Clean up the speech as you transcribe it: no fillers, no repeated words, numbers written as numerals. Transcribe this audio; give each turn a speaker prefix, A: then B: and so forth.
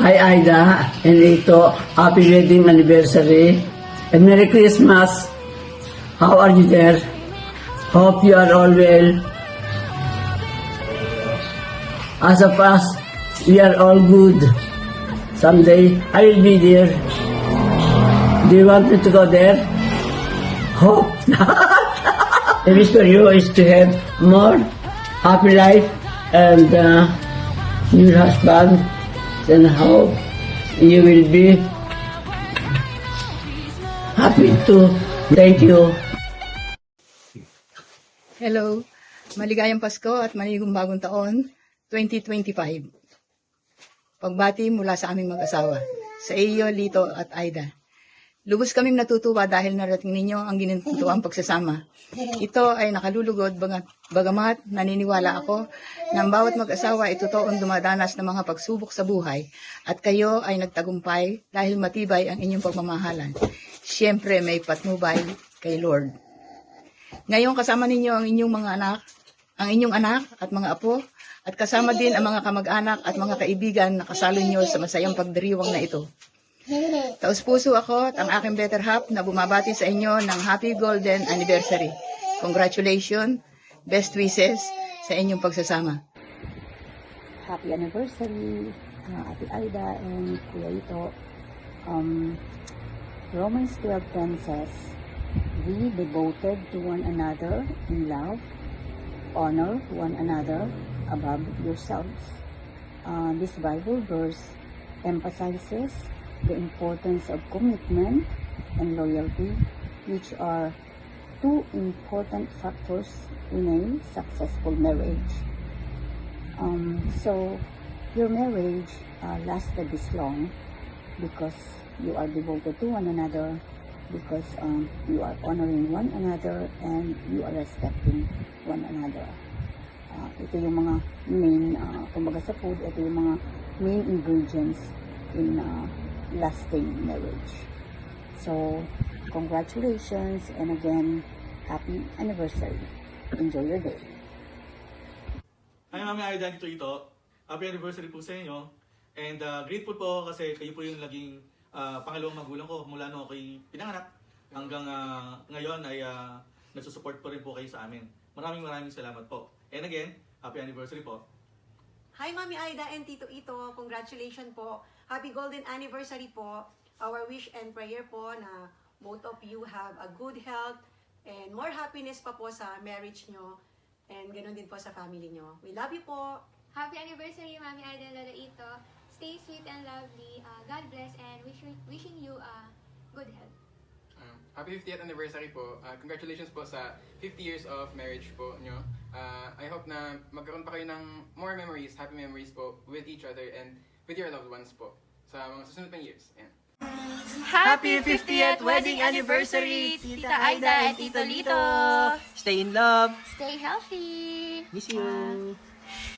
A: Hi Aida and Lito, happy wedding anniversary and Merry Christmas. How are you there? Hope you are all well. As of us, we are all good. Someday I will be there. Do you want me to go there? Hope not. The wish for you is to have more happy life and new husband. Then hope you will be happy too. Thank you.
B: Hello, maligayang Pasko at maligayang bagong taon, 2025. Pagbati mula sa aming mag-asawa, sa iyo, Lito at Aida. Lubos kaming natutuwa dahil narating ninyo ang ginintuang pagsasama. Ito ay nakalulugod bagamat naniniwala ako na ang bawat mag-asawa ay totoong dumadanas ng mga pagsubok sa buhay at kayo ay nagtagumpay dahil matibay ang inyong pagmamahalan. Siyempre may patnubay kay Lord. Ngayon kasama ninyo ang inyong anak at mga apo at kasama din ang mga kamag-anak at mga kaibigan na kasalo nyo sa masayang pagdiriwang na ito. Taus-puso ako at ang aking better half na bumabati sa inyo ng Happy Golden Anniversary. Congratulations, best wishes sa inyong pagsasama.
C: Happy anniversary, Ate Aida and Kuya Ito. Romans 12:10 says, "Be devoted to one another in love, honor one another above yourselves." This Bible verse emphasizes the importance of commitment and loyalty, which are two important factors in a successful marriage. So your marriage lasted this long because you are devoted to one another, because you are honoring one another and you are respecting one another. Ito yung mga main, kumbaga sa food, ito yung mga main ingredients in lasting marriage. So, congratulations and again, happy anniversary. Enjoy your day.
D: Hi Mami Aida, dito ito. Happy anniversary po sa inyo. And grateful po kasi kayo po yung naging pangalawang magulang ko mula nung ako'y pinanganak hanggang ngayon ay nagsusupport po rin po kayo sa amin. Maraming salamat po. And again, happy anniversary po.
E: Hi Mami Aida and Tito Ito, congratulations po. Happy golden anniversary po. Our wish and prayer po na both of you have a good health and more happiness pa po sa marriage nyo and ganoon din po sa family nyo. We love you po.
F: Happy anniversary, Mami Aida and Lola Ito. Stay sweet and lovely. God bless and wishing you good health.
G: Happy 50th anniversary po. Congratulations po sa 50 years of marriage po nyo. I hope na magkaroon pa kayo ng more memories, happy memories po with each other and with your loved ones po sa mga susunod pang years. Ayan.
H: Happy 50th wedding anniversary, Tita Aida and Tito Lito!
I: Stay in love.
F: Stay healthy.
I: Miss you.